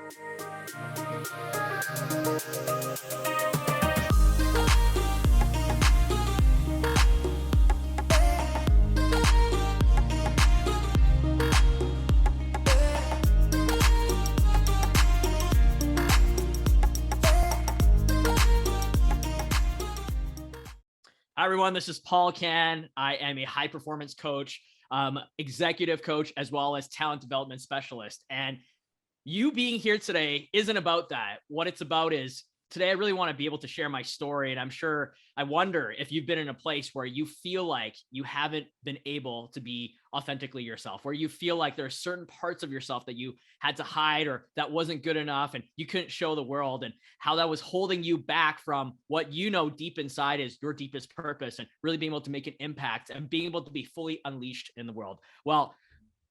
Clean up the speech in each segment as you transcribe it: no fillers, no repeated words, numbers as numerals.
Hi, everyone. This is Paul Can. I am a high performance coach, executive coach, as well as talent development specialist. And you being here today isn't about that. What it's about is today, I really want to be able to share my story. And I wonder if you've been in a place where you feel like you haven't been able to be authentically yourself, where you feel like there are certain parts of yourself that you had to hide or that wasn't good enough and you couldn't show the world, and how that was holding you back from what you know deep inside is your deepest purpose and really being able to make an impact and being able to be fully unleashed in the world. Well,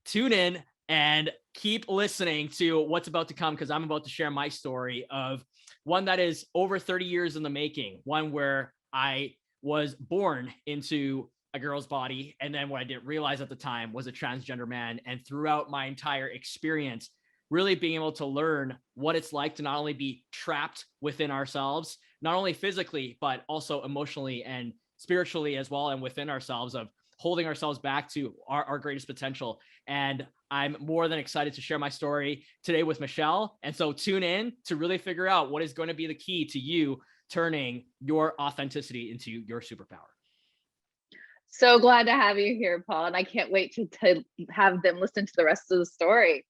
tune in and keep listening to what's about to come, because I'm about to share my story of one that is over 30 years in the making, one where I was born into a girl's body. And then what I didn't realize at the time was a transgender man. And throughout my entire experience, really being able to learn what it's like to not only be trapped within ourselves, not only physically, but also emotionally and spiritually as well, and within ourselves, of holding ourselves back to our greatest potential. And I'm more than excited to share my story today with Michelle. And so tune in to really figure out what is going to be the key to you turning your authenticity into your superpower. So glad to have you here, Paul. And I can't wait to have them listen to the rest of the story.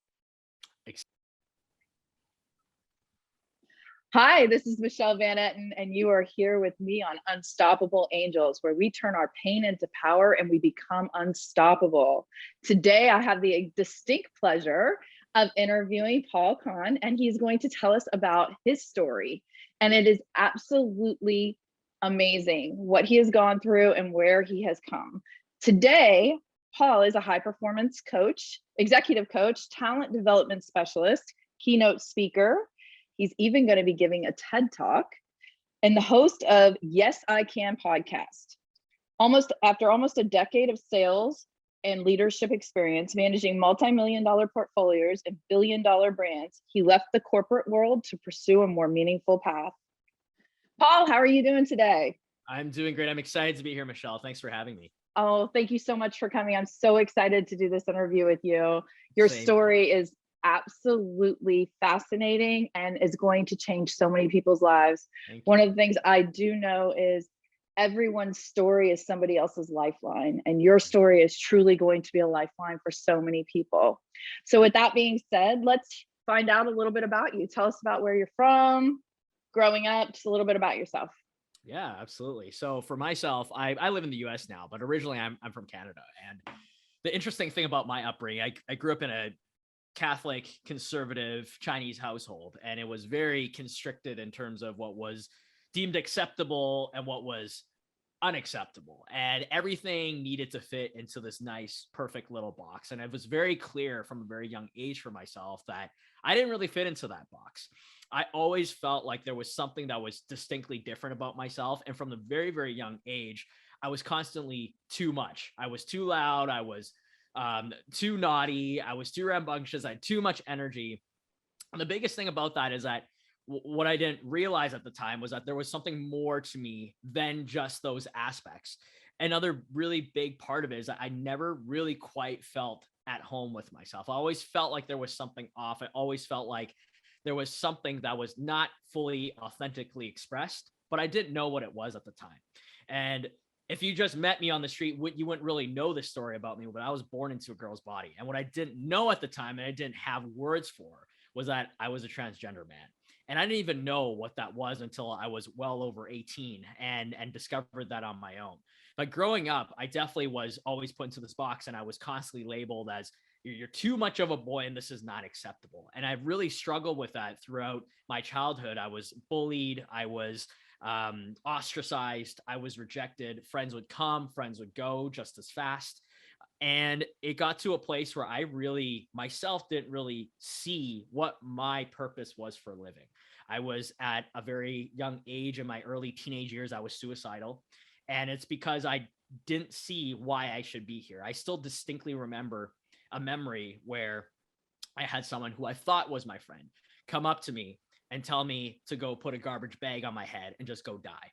Hi, this is Michelle Van Etten, and you are here with me on Unstoppable Angels, where we turn our pain into power and we become unstoppable. Today, I have the distinct pleasure of interviewing Paul Kahn, and he's going to tell us about his story. And it is absolutely amazing what he has gone through and where he has come. Today, Paul is a high performance coach, executive coach, talent development specialist, keynote speaker. He's even going to be giving a TED Talk and the host of Yes, I Can podcast. After almost a decade of sales and leadership experience, managing multi-million-dollar portfolios and billion-dollar brands, he left the corporate world to pursue a more meaningful path. Paul, how are you doing today? I'm doing great. I'm excited to be here, Michelle. Thanks for having me. Oh, thank you so much for coming. I'm so excited to do this interview with you. Your story is absolutely fascinating and is going to change so many people's lives. One of the things I do know is everyone's story is somebody else's lifeline, and your story is truly going to be a lifeline for so many people. So with that being said, let's find out a little bit about you. Tell us about where you're from, growing up, just a little bit about yourself. Yeah, absolutely. So for myself, I live in the US now, but originally I'm from Canada. And the interesting thing about my upbringing, I grew up in a Catholic, conservative Chinese household, and it was very constricted in terms of what was deemed acceptable and what was unacceptable, and everything needed to fit into this nice, perfect little box. And it was very clear from a very young age for myself that I didn't really fit into that box. I always felt like there was something that was distinctly different about myself, and from the very, very young age, I was constantly too much. I was too loud. I was too naughty. I was too rambunctious. I had too much energy. And the biggest thing about that is that what I didn't realize at the time was that there was something more to me than just those aspects. Another really big part of it is that I never really quite felt at home with myself. I always felt like there was something off. I always felt like there was something that was not fully authentically expressed, but I didn't know what it was at the time. And if you just met me on the street, you wouldn't really know this story about me, but I was born into a girl's body. And what I didn't know at the time, and I didn't have words for, was that I was a transgender man. And I didn't even know what that was until I was well over 18 and discovered that on my own. But growing up, I definitely was always put into this box, and I was constantly labeled as you're too much of a boy and this is not acceptable. And I really struggled with that throughout my childhood. I was bullied. I was ostracized. I was rejected. Friends would come, friends would go just as fast. And it got to a place where I really myself didn't really see what my purpose was for living. I was at a very young age, in my early teenage years, I was suicidal. And it's because I didn't see why I should be here. I still distinctly remember a memory where I had someone who I thought was my friend come up to me and tell me to go put a garbage bag on my head and just go die.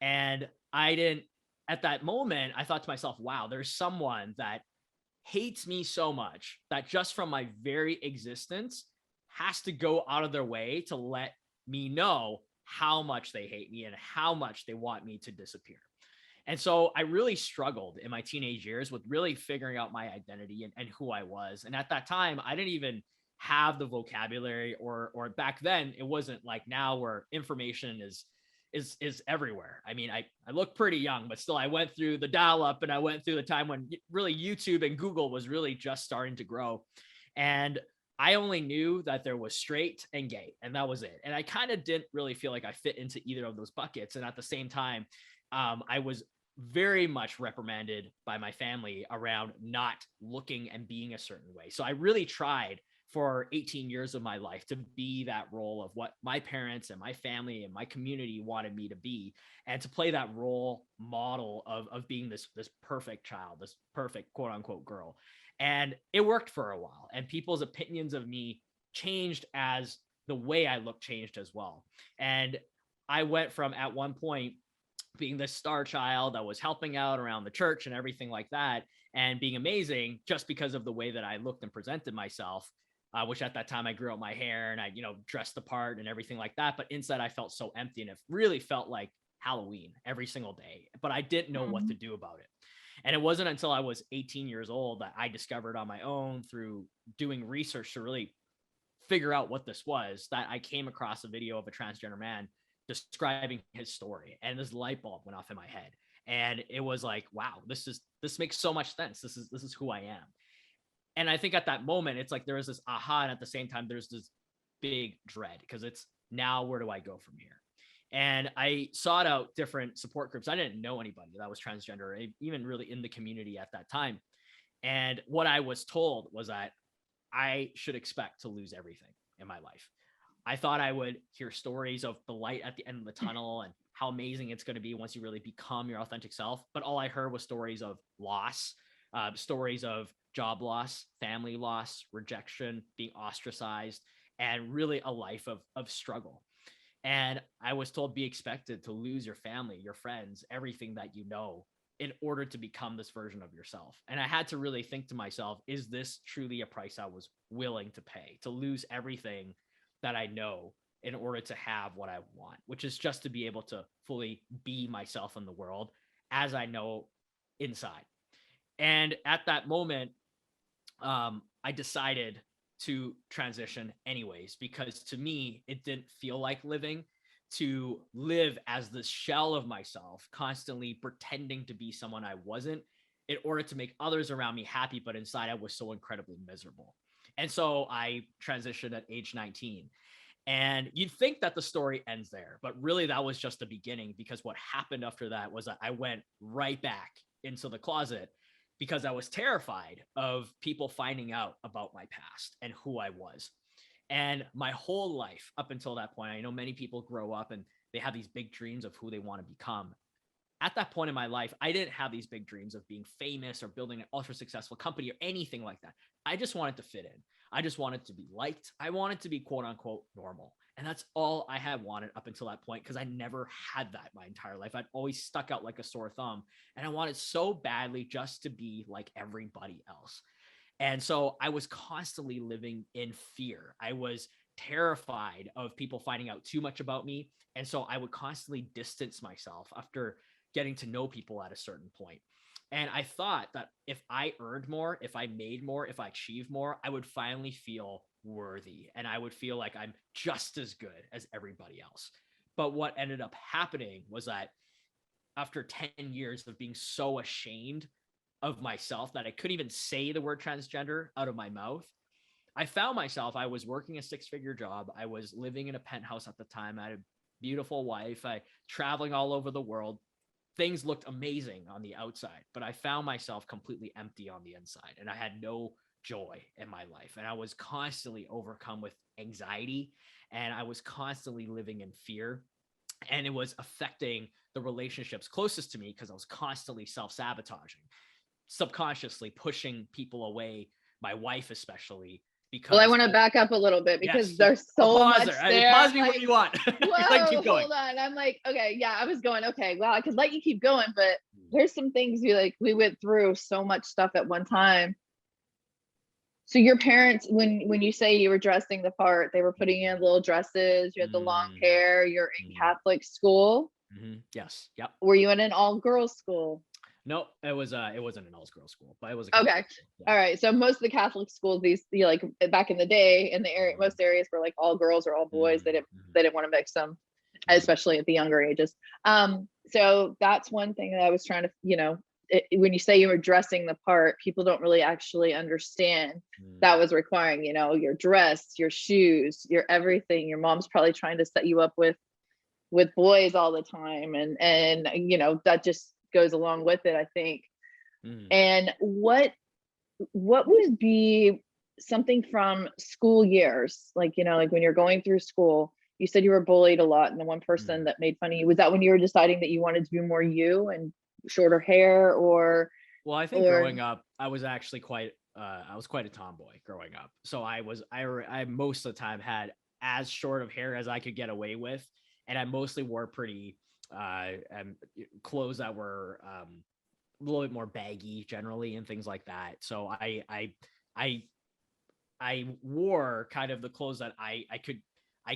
And I didn't, at that moment, I thought to myself, wow, there's someone that hates me so much that just from my very existence has to go out of their way to let me know how much they hate me and how much they want me to disappear. And so I really struggled in my teenage years with really figuring out my identity and who I was. And at that time, I didn't even have the vocabulary, or back then it wasn't like now where information is everywhere. I mean, I look pretty young, but still I went through the dial up and I went through the time when really YouTube and Google was really just starting to grow. And I only knew that there was straight and gay, and that was it. And I kind of didn't really feel like I fit into either of those buckets. And at the same time, I was very much reprimanded by my family around not looking and being a certain way. So I really tried for 18 years of my life to be that role of what my parents and my family and my community wanted me to be, and to play that role model of being this perfect child, this perfect quote unquote girl. And it worked for a while, and people's opinions of me changed as the way I looked changed as well. And I went from, at one point, being this star child that was helping out around the church and everything like that, and being amazing just because of the way that I looked and presented myself, which at that time I grew out my hair and I, dressed the part and everything like that. But inside I felt so empty, and it really felt like Halloween every single day, but I didn't know what to do about it. And it wasn't until I was 18 years old that I discovered on my own, through doing research to really figure out what this was, that I came across a video of a transgender man describing his story, and this light bulb went off in my head. And it was like, wow, this makes so much sense. This is who I am. And I think at that moment, it's like there was this aha, and at the same time there's this big dread, because it's, now where do I go from here? And I sought out different support groups. I didn't know anybody that was transgender, even really in the community at that time. And what I was told was that I should expect to lose everything in my life. I thought I would hear stories of the light at the end of the tunnel and how amazing it's going to be once you really become your authentic self. But all I heard was stories of loss, stories of job loss, family loss, rejection, being ostracized, and really a life of struggle. And I was told, be expected to lose your family, your friends, everything that you know, in order to become this version of yourself. And I had to really think to myself, is this truly a price I was willing to pay, to lose everything that I know in order to have what I want, which is just to be able to fully be myself in the world as I know inside. And at that moment, I decided to transition anyways, because to me, it didn't feel like living, to live as this shell of myself, constantly pretending to be someone I wasn't in order to make others around me happy. But inside, I was so incredibly miserable. And so I transitioned at age 19. And you'd think that the story ends there, but really that was just the beginning, because what happened after that was that I went right back into the closet, because I was terrified of people finding out about my past and who I was. And my whole life up until that point, I know many people grow up and they have these big dreams of who they want to become. At that point in my life, I didn't have these big dreams of being famous or building an ultra successful company or anything like that. I just wanted to fit in. I just wanted to be liked. I wanted to be quote unquote normal. And that's all I had wanted up until that point, because I never had that my entire life. I'd always stuck out like a sore thumb. And I wanted so badly just to be like everybody else. And so I was constantly living in fear. I was terrified of people finding out too much about me. And so I would constantly distance myself after getting to know people at a certain point. And I thought that if I earned more, if I made more, if I achieved more, I would finally feel worthy, and I would feel like I'm just as good as everybody else. But what ended up happening was that after 10 years of being so ashamed of myself that I couldn't even say the word transgender out of my mouth, I found myself, I was working a six-figure job. I was living in a penthouse at the time. I had a beautiful wife. I traveling all over the world. Things looked amazing on the outside, but I found myself completely empty on the inside, and I had no joy in my life. And I was constantly overcome with anxiety, and I was constantly living in fear. And it was affecting the relationships closest to me, because I was constantly self-sabotaging, subconsciously pushing people away, my wife especially, Well, I because want to back up a little bit because yes, yep. there's I'll so pause much there. there. Pause me Like, where you want. Like, whoa, keep going. hold on. I'm like, okay, yeah, I was going, okay, well, I could let you keep going, but there's some things we went through so much stuff at one time. So your parents, when you say you were dressing the part, they were putting you in little dresses, you had the long hair, you're in Catholic school. Yes. Yep. Were you in an all-girls school? No, it wasn't an all-girls school, but it was a Okay. Catholic school. Yeah. All right. So most of the Catholic schools, like back in the day in the area, most areas were like all girls or all boys. They didn't want to mix them, especially at the younger ages. So that's one thing that I was trying to, when you say you were dressing the part, people don't really actually understand that was requiring, your dress, your shoes, your everything. Your mom's probably trying to set you up with boys all the time. And that just goes along with it, I think. And what would be something from school years? Like, like when you're going through school, you said you were bullied a lot. And the one person that made fun of you, was that when you were deciding that you wanted to be more you and shorter hair or? Well, I think growing up, I was actually quite a tomboy growing up. So I most of the time had as short of hair as I could get away with. And I mostly wore pretty clothes that were a little bit more baggy generally and things like that. So I wore kind of the clothes that I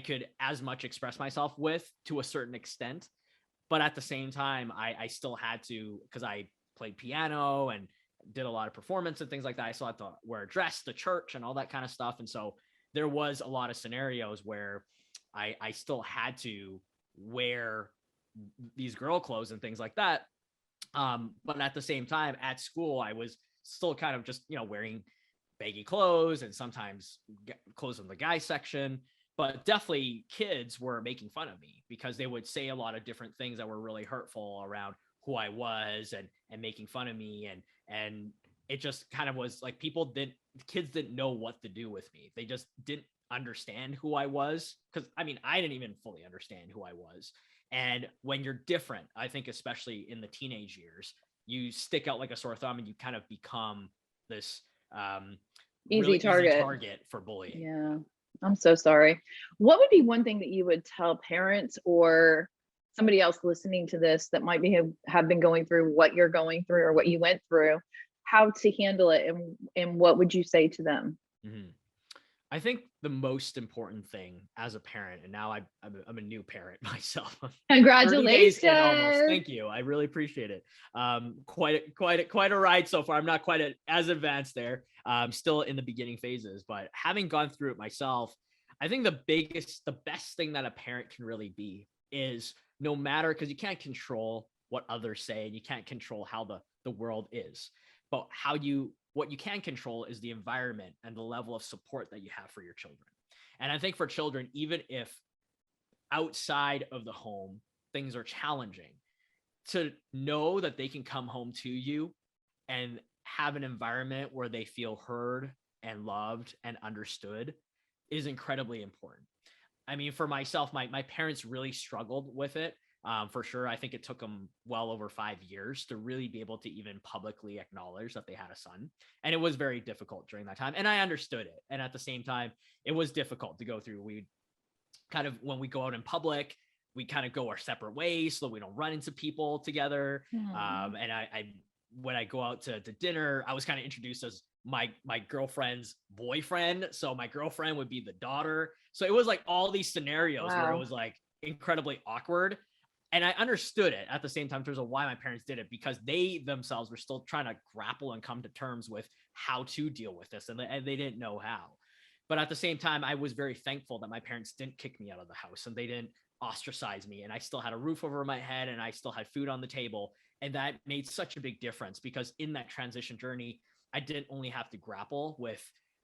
could as much express myself with to a certain extent. But at the same time, I still had to, because I played piano and did a lot of performance and things like that. I still had to wear a dress to church and all that kind of stuff. And so there was a lot of scenarios where I still had to wear these girl clothes and things like that. But at the same time, at school, I was still kind of just, wearing baggy clothes and sometimes clothes in the guy section. But definitely kids were making fun of me because they would say a lot of different things that were really hurtful around who I was and making fun of me. And it just kind of was like kids didn't know what to do with me. They just didn't understand who I was. Because I didn't even fully understand who I was. And when you're different, I think especially in the teenage years, you stick out like a sore thumb and you kind of become this easy target for bullying. Yeah. I'm so sorry. What would be one thing that you would tell parents or somebody else listening to this that might have been going through what you're going through or what you went through, how to handle it, and what would you say to them? I think the most important thing as a parent, and now I'm a new parent myself. Congratulations! 30 days in almost. Thank you. I really appreciate it. Quite a ride so far. I'm not quite as advanced there. I'm still in the beginning phases, but having gone through it myself, I think the best thing that a parent can really be is no matter, because you can't control what others say and you can't control how the world is, but what you can control is the environment and the level of support that you have for your children. And I think for children, even if outside of the home, things are challenging, to know that they can come home to you and have an environment where they feel heard and loved and understood is incredibly important. For myself, my parents really struggled with it. For sure. I think it took them well over 5 years to really be able to even publicly acknowledge that they had a son. And it was very difficult during that time. And I understood it. And at the same time, it was difficult to go through. We kind of, when we go out in public, we kind of go our separate ways so that we don't run into people together. And when I go out to dinner, I was kind of introduced as my girlfriend's boyfriend. So my girlfriend would be the daughter. So it was like all these scenarios where it was like incredibly awkward. And I understood it at the same time in terms of why my parents did it, because they themselves were still trying to grapple and come to terms with how to deal with this. And they didn't know how. But at the same time, I was very thankful that my parents didn't kick me out of the house and they didn't ostracize me. And I still had a roof over my head and I still had food on the table. And that made such a big difference, because in that transition journey, I didn't only have to grapple with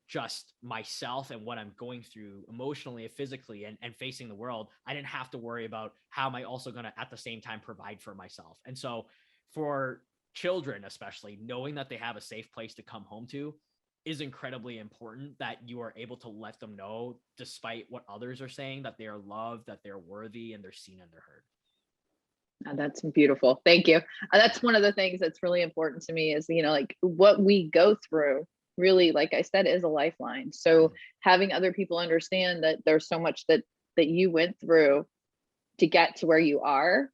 just myself and what I'm going through emotionally and physically and facing the world. I didn't have to worry about how am I also going to at the same time provide for myself. And so for children, especially, knowing that they have a safe place to come home to is incredibly important, that you are able to let them know, despite what others are saying, that they are loved, that they're worthy, and they're seen and they're heard. Oh, that's beautiful. Thank you. That's one of the things that's really important to me is, like what we go through really, like I said, is a lifeline. So having other people understand that there's so much that you went through to get to where you are,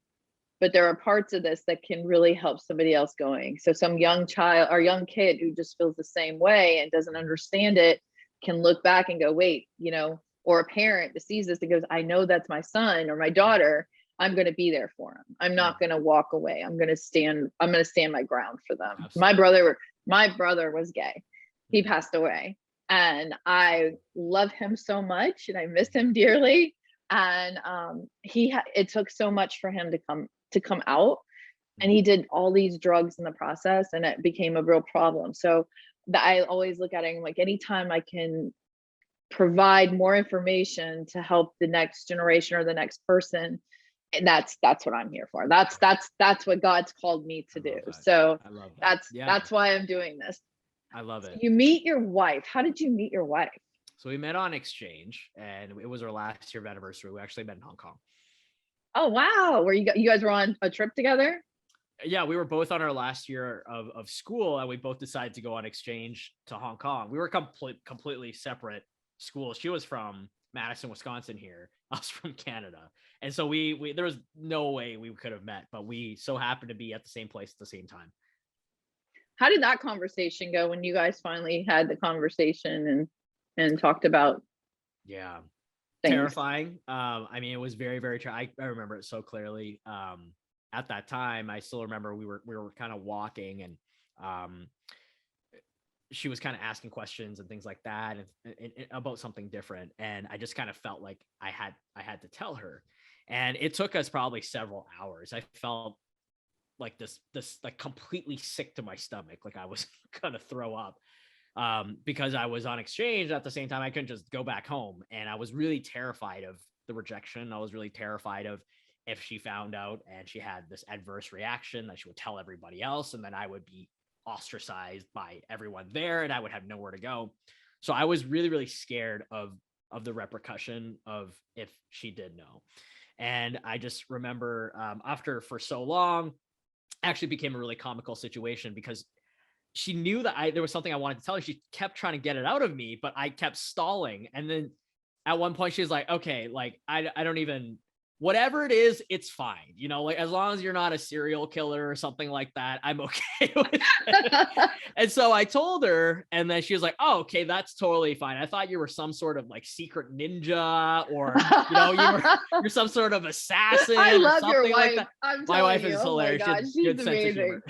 but there are parts of this that can really help somebody else going. So some young child or young kid who just feels the same way and doesn't understand it can look back and go, wait, you know, or a parent that sees this and goes, I know that's my son or my daughter. I'm going to be there for him. I'm not going to walk away. I'm going to stand my ground for them. Absolutely. My brother was gay. He passed away, and I love him so much and I miss him dearly. And it took so much for him to come out, and he did all these drugs in the process, and it became a real problem. So I always look at it like, anytime I can provide more information to help the next generation or the next person, and that's what I'm here for. That's what God's called me to do. So I love that. that's why I'm doing this. I love it. You meet your wife. How did you meet your wife? So we met on exchange, and it was our last year of anniversary. We actually met in Hong Kong. Oh wow, you guys were on a trip together? Yeah, we were both on our last year of school, and we both decided to go on exchange to Hong Kong. We were completely separate schools. She was from Madison, Wisconsin here. I was from Canada. And so we there was no way we could have met, but we so happened to be at the same place at the same time. How did that conversation go when you guys finally had the conversation and talked about things? Terrifying. I mean, it was very, very I remember it so clearly. At that time, I still remember we were kind of walking, and she was kind of asking questions and things like that, and about something different. And I just kind of felt like I had to tell her. And it took us probably several hours. I felt like this like completely sick to my stomach, like I was gonna throw up, because I was on exchange at the same time. I couldn't just go back home, and I was really terrified of the rejection. I was really terrified of if she found out and she had this adverse reaction that she would tell everybody else, and then I would be ostracized by everyone there and I would have nowhere to go. So I was really, really scared of the repercussion of if she did know. And I just remember, after for so long, actually became a really comical situation, because she knew that there was something I wanted to tell her. She kept trying to get it out of me, but I kept stalling. And then at one point she was like, okay, like I don't even, whatever it is, it's fine. You know, like as long as you're not a serial killer or something like that, I'm okay with it. And so I told her, and then she was like, oh, okay, that's totally fine. I thought you were some sort of like secret ninja, or, you know, you're some sort of assassin I or love something your wife. like that. My wife is hilarious. Oh my God, she's amazing.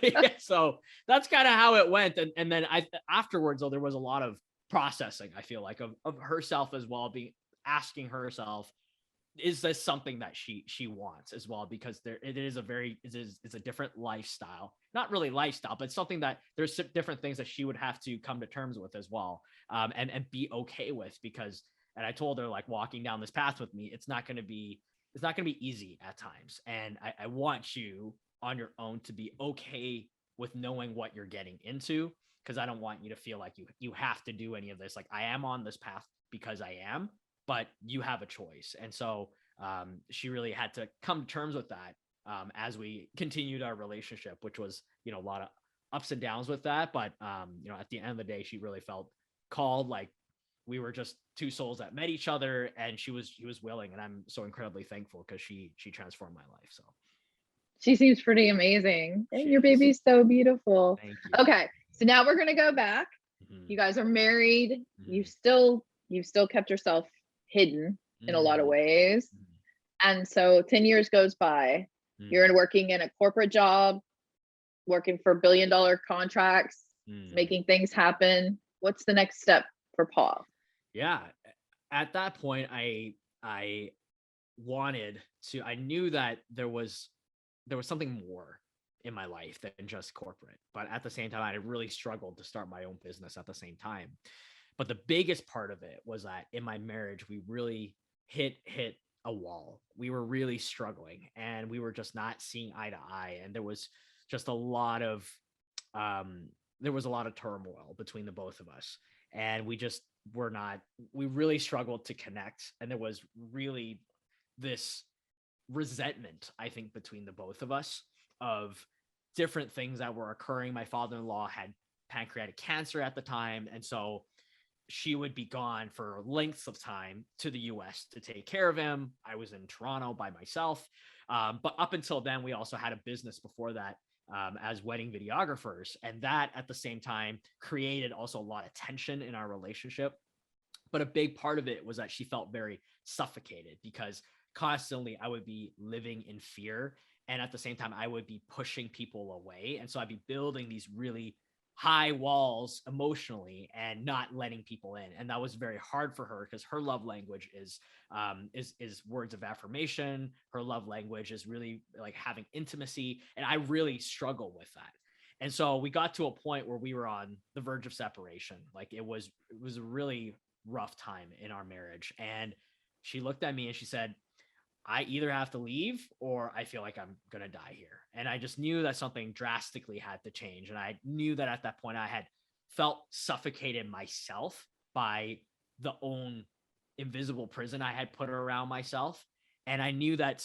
Yeah, so that's kind of how it went. And then afterwards, though, there was a lot of processing, I feel like, of herself as well, asking herself, is this something that she wants as well? Because it's a different lifestyle, not really lifestyle, but something that there's different things that she would have to come to terms with as well, and be okay with. Because, and I told her, like, walking down this path with me, it's not going to be easy at times, and I want you on your own to be okay with knowing what you're getting into, because I don't want you to feel like you have to do any of this. Like, I am on this path because I am, but you have a choice. And so she really had to come to terms with that, as we continued our relationship, which was, you know, a lot of ups and downs with that. But, you know, at the end of the day, she really felt called. Like, we were just two souls that met each other, and she was willing. And I'm so incredibly thankful, because she transformed my life. So she seems pretty amazing. And your baby's so beautiful. Thank you. Okay, so now we're going to go back. You guys are married. You've still kept yourself hidden in a lot of ways. And so 10 years goes by. You're working in a corporate job, working for $1 billion contracts, making things happen. What's the next step for Paul? Yeah. At that point, I knew that there was something more in my life than just corporate. But at the same time, I really struggled to start my own business at the same time. But the biggest part of it was that in my marriage, we really hit a wall. We were really struggling, and we were just not seeing eye to eye. And there was just a lot of turmoil between the both of us. And we really struggled to connect. And there was really this resentment, I think, between the both of us, of different things that were occurring. My father-in-law had pancreatic cancer at the time. And so she would be gone for lengths of time to the US to take care of him. I was in Toronto by myself. But up until then, we also had a business before that, as wedding videographers. And that at the same time created also a lot of tension in our relationship. But a big part of it was that she felt very suffocated because constantly I would be living in fear. And at the same time, I would be pushing people away. And so I'd be building these really high walls emotionally and not letting people in. And that was very hard for her because her love language is words of affirmation. Her love language is really like having intimacy. And I really struggle with that. And so we got to a point where we were on the verge of separation. Like it was a really rough time in our marriage. And she looked at me and she said, I either have to leave or I feel like I'm going to die here. And I just knew that something drastically had to change. And I knew that at that point I had felt suffocated myself by the own invisible prison I had put around myself. And I knew that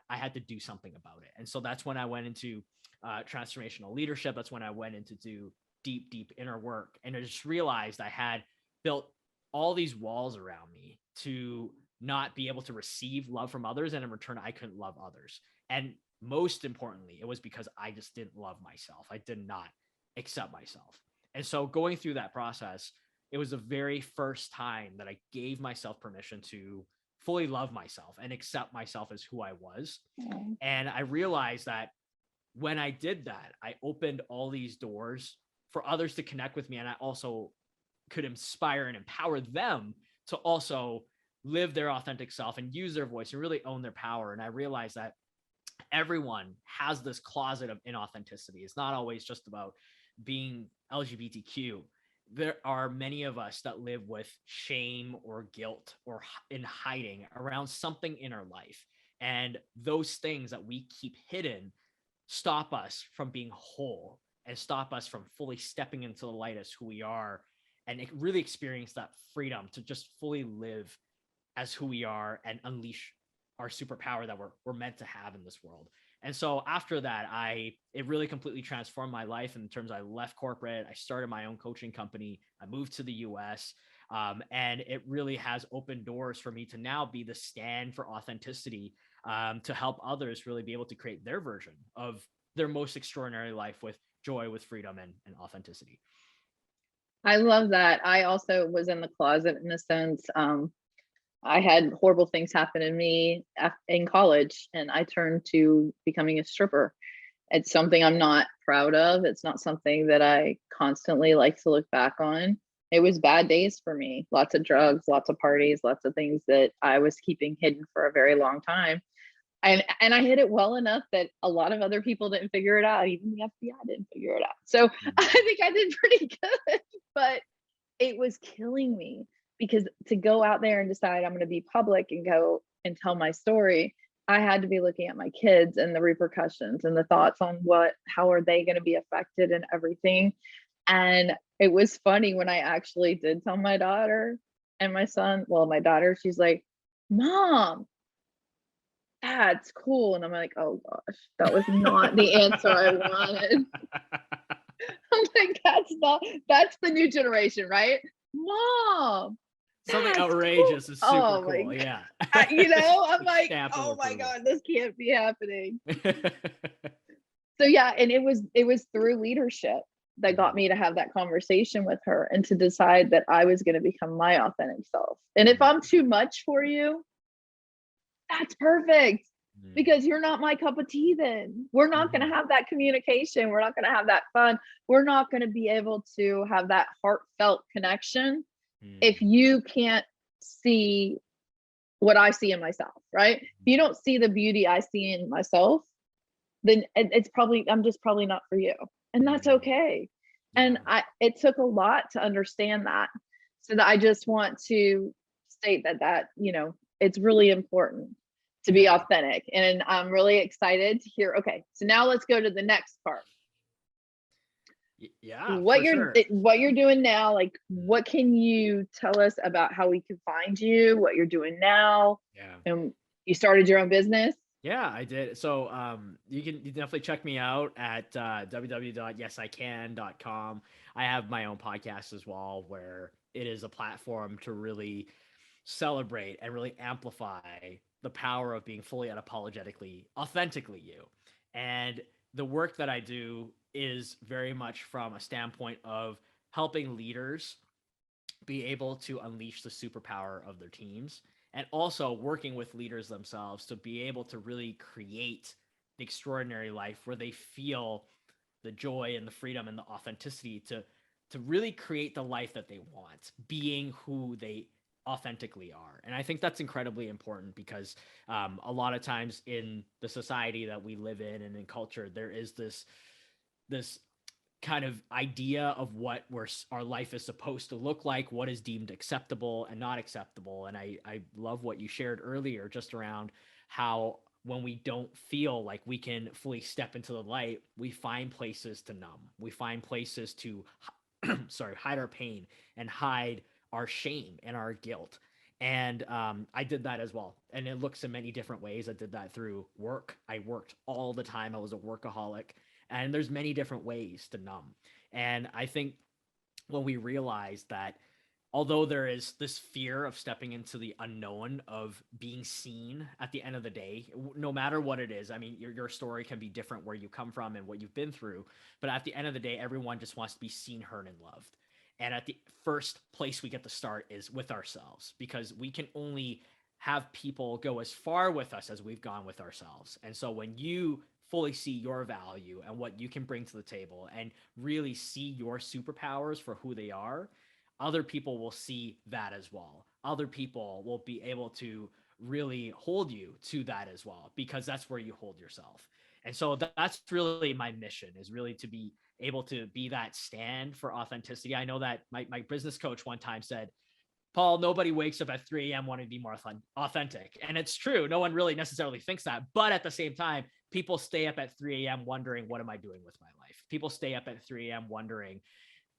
I had to do something about it. And so that's when I went into transformational leadership. That's when I went into do deep inner work. And I just realized I had built all these walls around me to not be able to receive love from others. And in return, I couldn't love others. And most importantly, it was because I just didn't love myself. I did not accept myself. And so going through that process, it was the very first time that I gave myself permission to fully love myself and accept myself as who I was. Mm. And I realized that when I did that, I opened all these doors for others to connect with me. And I also could inspire and empower them to also live their authentic self and use their voice and really own their power. And I realized that everyone has this closet of inauthenticity. It's not always just about being LGBTQ. There are many of us that live with shame or guilt or in hiding around something in our life. And those things that we keep hidden stop us from being whole and stop us from fully stepping into the light as who we are and really experience that freedom to just fully live as who we are and unleash our superpower that we're meant to have in this world. And so after that, it really completely transformed my life in terms of I left corporate, I started my own coaching company, I moved to the US, and it really has opened doors for me to now be the stand for authenticity, to help others really be able to create their version of their most extraordinary life with joy, with freedom, and authenticity. I love that. I also was in the closet in a sense. I had horrible things happen to me in college, and I turned to becoming a stripper. It's something I'm not proud of. It's not something that I constantly like to look back on. It was bad days for me. Lots of drugs, lots of parties, lots of things that I was keeping hidden for a very long time. And I hid it well enough that a lot of other people didn't figure it out. Even the FBI didn't figure it out. So I think I did pretty good, but it was killing me because to go out there and decide I'm going to be public and go and tell my story, I had to be looking at my kids and the repercussions and the thoughts on how are they going to be affected and everything. And it was funny when I actually did tell my daughter and my son, well, my daughter, she's like, Mom, that's cool. And I'm like, oh gosh, that was not the answer I wanted. I'm like, that's the new generation, right? Mom, Something that's outrageous cool. is super Oh cool. my Yeah. I'm like, Stamp of oh my approval. God, this can't be happening. So yeah, and it was through leadership that got me to have that conversation with her and to decide that I was going to become my authentic self. And if I'm too much for you, that's perfect, because you're not my cup of tea. Then we're not going to have that communication. We're not going to have that fun. We're not going to be able to have that heartfelt connection if you can't see what I see in myself, right? If you don't see the beauty I see in myself, then I'm just probably not for you. And that's okay. And it took a lot to understand that. So that I just want to state that, it's really important to be authentic. And I'm really excited to hear, okay, so now let's go to the next part. Yeah, what you're doing now, like what can you tell us about how we can find you, what you're doing now? And you started your own business? Yeah, I did. So you definitely check me out at www.yesican.com. I have my own podcast as well, where it is a platform to really celebrate and really amplify the power of being fully unapologetically, authentically you. And the work that I do is very much from a standpoint of helping leaders be able to unleash the superpower of their teams, and also working with leaders themselves to be able to really create the extraordinary life where they feel the joy and the freedom and the authenticity to really create the life that they want, being who they authentically are. And I think that's incredibly important because a lot of times in the society that we live in and in culture, there is this kind of idea of what our life is supposed to look like, what is deemed acceptable and not acceptable. And I love what you shared earlier just around how when we don't feel like we can fully step into the light, we find places to numb. We find places to hide our pain and hide our shame and our guilt. And I did that as well. And it looks in many different ways. I did that through work. I worked all the time. I was a workaholic. And there's many different ways to numb. And I think when we realize that although there is this fear of stepping into the unknown of being seen at the end of the day, no matter what it is, I mean, your story can be different where you come from and what you've been through, but at the end of the day, everyone just wants to be seen, heard, and loved. And at the first place we get to start is with ourselves, because we can only have people go as far with us as we've gone with ourselves. And so when you fully see your value and what you can bring to the table and really see your superpowers for who they are, other people will see that as well. Other people will be able to really hold you to that as well, because that's where you hold yourself. And so that's really my mission, is really to be able to be that stand for authenticity. I know that my business coach one time said, Paul, nobody wakes up at 3 a.m. wanting to be more authentic. And it's true. No one really necessarily thinks that. But at the same time, people stay up at 3 a.m. wondering, what am I doing with my life? People stay up at 3 a.m. wondering,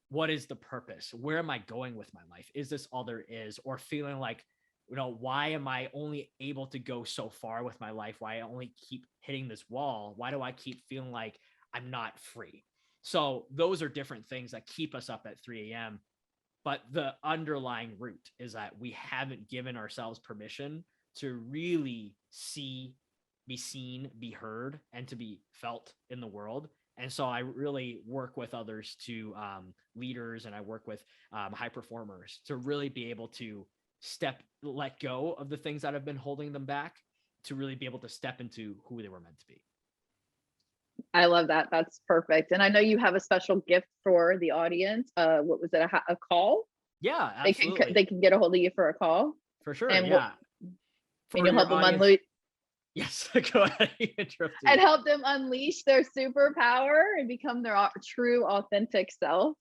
what is the purpose? Where am I going with my life? Is this all there is? Or feeling like, why am I only able to go so far with my life? Why I only keep hitting this wall? Why do I keep feeling like I'm not free? So those are different things that keep us up at 3 a.m. But the underlying root is that we haven't given ourselves permission to really be seen, be heard, and to be felt in the world. And so I really work with others to leaders, and I work with high performers to really be able to let go of the things that have been holding them back, to really be able to step into who they were meant to be. I love that. That's perfect. And I know you have a special gift for the audience. What was it? A call? Yeah, They absolutely. can get a hold of you for a call. For sure. And Yeah. and For you'll your help them audience. unleash Yes. Go ahead. Interrupted and you. help them unleash their superpower and become their true, authentic self.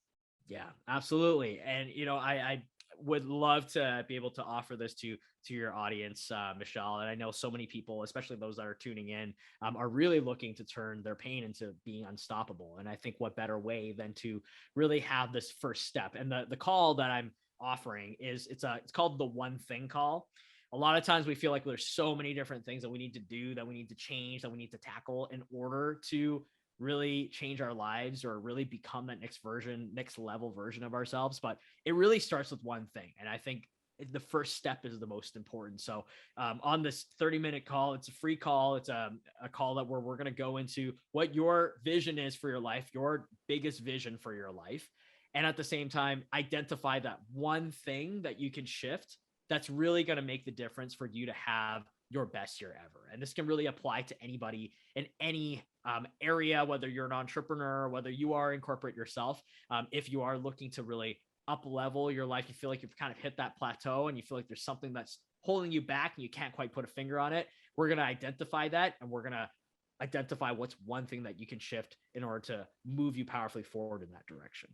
Yeah, absolutely. And I would love to be able to offer this to your audience, Michelle. And I know so many people, especially those that are tuning in, are really looking to turn their pain into being unstoppable. And I think what better way than to really have this first step. And the call that I'm offering is it's called the one thing call. A lot of times we feel like there's so many different things that we need to do, that we need to change, that we need to tackle in order to really change our lives or really become that next level version of ourselves. But it really starts with one thing. And I think the first step is the most important. So on this 30-minute call, it's a free call. It's a call that we're going to go into what your vision is for your life, your biggest vision for your life. And at the same time, identify that one thing that you can shift that's really going to make the difference for you to have your best year ever. And this can really apply to anybody in any area, whether you're an entrepreneur, whether you are in corporate yourself. If you are looking to really up level your life, you feel like you've kind of hit that plateau and you feel like there's something that's holding you back and you can't quite put a finger on it, we're going to identify that, and we're going to identify what's one thing that you can shift in order to move you powerfully forward in that direction.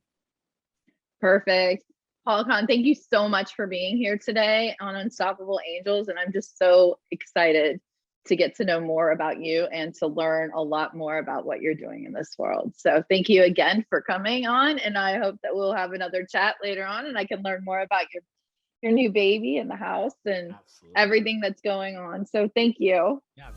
Perfect. Paul Khan, thank you so much for being here today on Unstoppable Angels. And I'm just so excited to get to know more about you and to learn a lot more about what you're doing in this world. So thank you again for coming on. And I hope that we'll have another chat later on and I can learn more about your new baby in the house and Absolutely. everything that's going on. So thank you. Yeah.